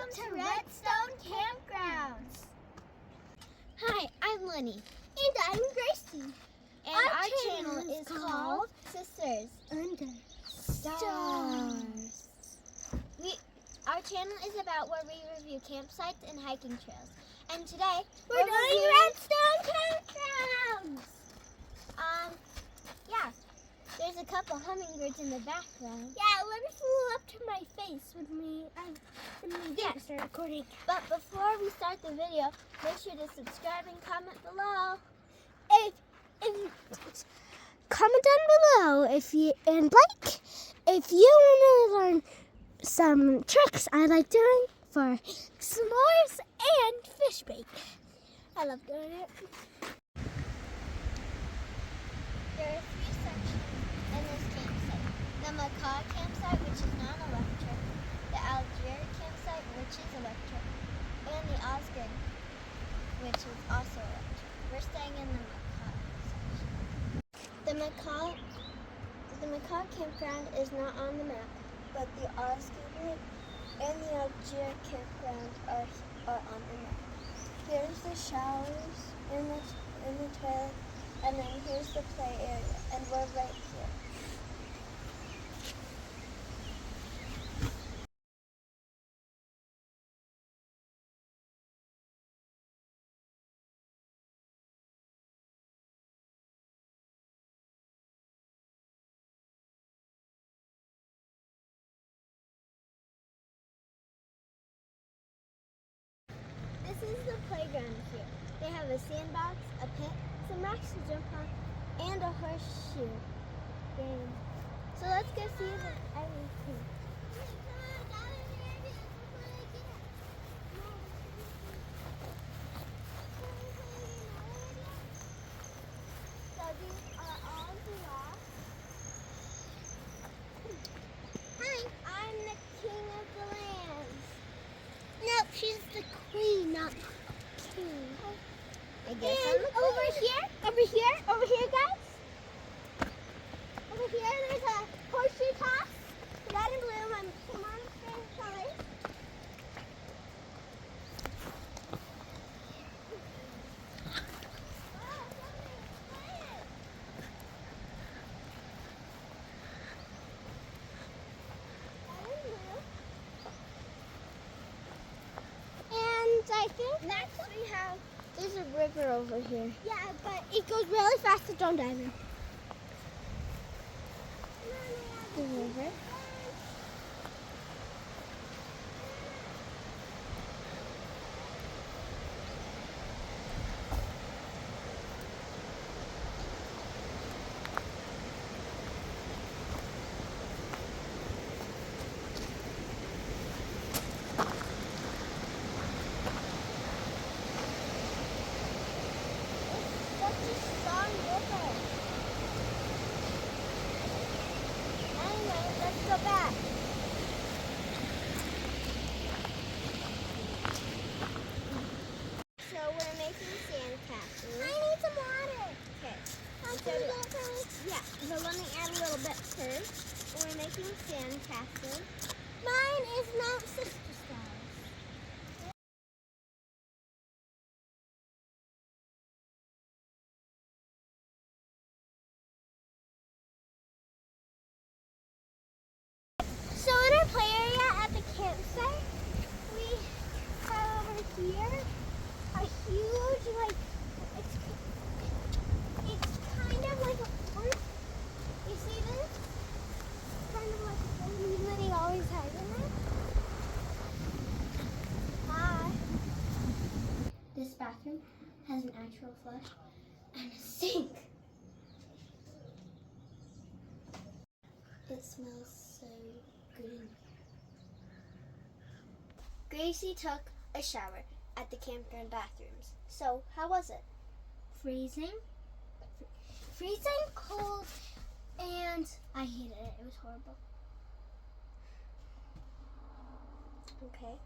Welcome to Redstone Campgrounds. Hi, I'm Lenny. And I'm Gracie. And our channel is called Sisters Under Stars. Our channel is about where we review campsites and hiking trails. And today we're doing Redstone Campgrounds. Yeah. There's a couple hummingbirds in the background. Yeah, one flew up to my face when we start recording. But before we start the video, make sure to subscribe and comment below. If comment down below if you want to learn some tricks I like doing for s'mores and fish bait. I love doing it. There are 3 sections in this campsite. The Macaw campsite, which is non-electric, the Algier campsite, which is electric, and the Osgood, which is also electric. We're staying in the Macaw section. The Macaw campground is not on the map, but the Osgood and the Algier campground are on the map. Here's the showers in the toilet, and then here's the play area, and we're right here. This is the playground here. They have a sandbox, a pit, some rocks to jump on, and a horseshoe game. So let's go see everything. So these are all the rocks. Hi, I'm the king of the land. Nope, she's the queen, not king. I guess And over here, guys. Over here, there's a horseshoe toss. Red and blue, my mom's favorite colors. And I think next we have, there's a river over here. yeah, but it goes really fast, so don't dive in. The river. Go back. So we're making sand castles. I need some water. Okay. Yeah, So let me add a little bit first. We're making sand castles. mine is not sister stars. So in our play area at the campsite, we have over here a huge, it's kind of like a fort. You see this? Kind of like a fort that he always has in there. Hi. This bathroom has an actual flush and a sink. It smells so good. Gracie took a shower at the campground bathrooms. So, how was it? Freezing cold, and I hated it. It was horrible. Okay.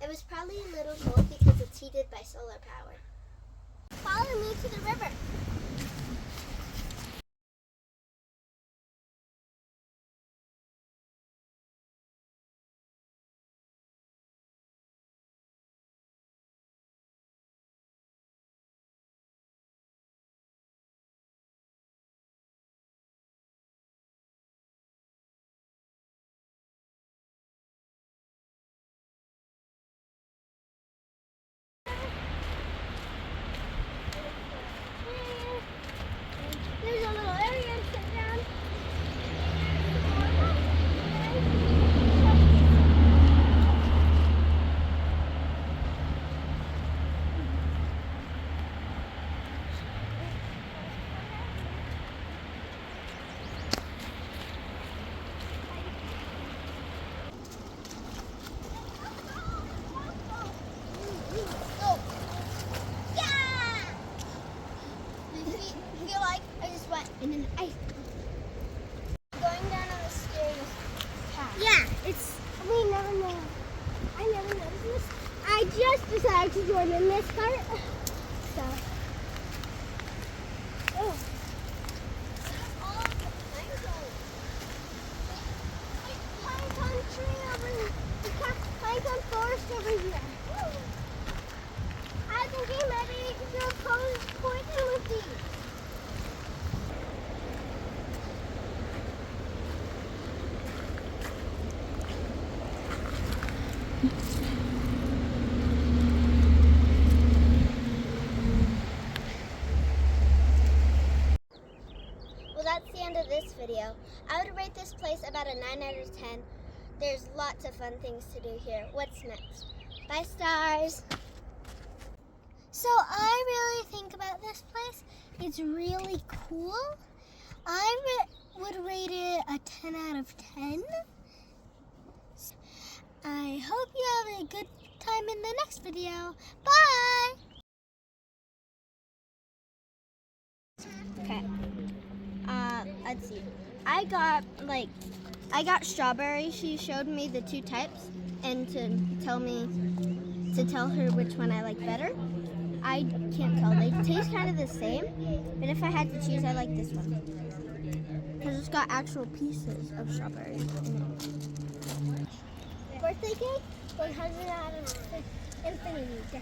It was probably a little cold because it's heated by solar power. Follow me to the river. what? And then ice. Going down on the stairs path. Yeah, it's, we never know. I never noticed this. I just decided to join in this part. So. Oh. All the pine cones. Pine cone tree over here. Pine cone forest over here. I was thinking maybe we could do a poison with these. Well, that's the end of this video. I would rate this place about a 9 out of 10. There's lots of fun things to do here. What's next? 5 stars. So I really think about this place. It's really cool. I would rate it a 10 out of 10. I hope you have a good time in the next video. Bye! Okay. Let's see. I got strawberry. She showed me the 2 types and to tell her which one I like better. I can't tell. They taste kind of the same, but if I had to choose, I like this one because it's got actual pieces of strawberry in it. Birthday cake, 100 out of infinity.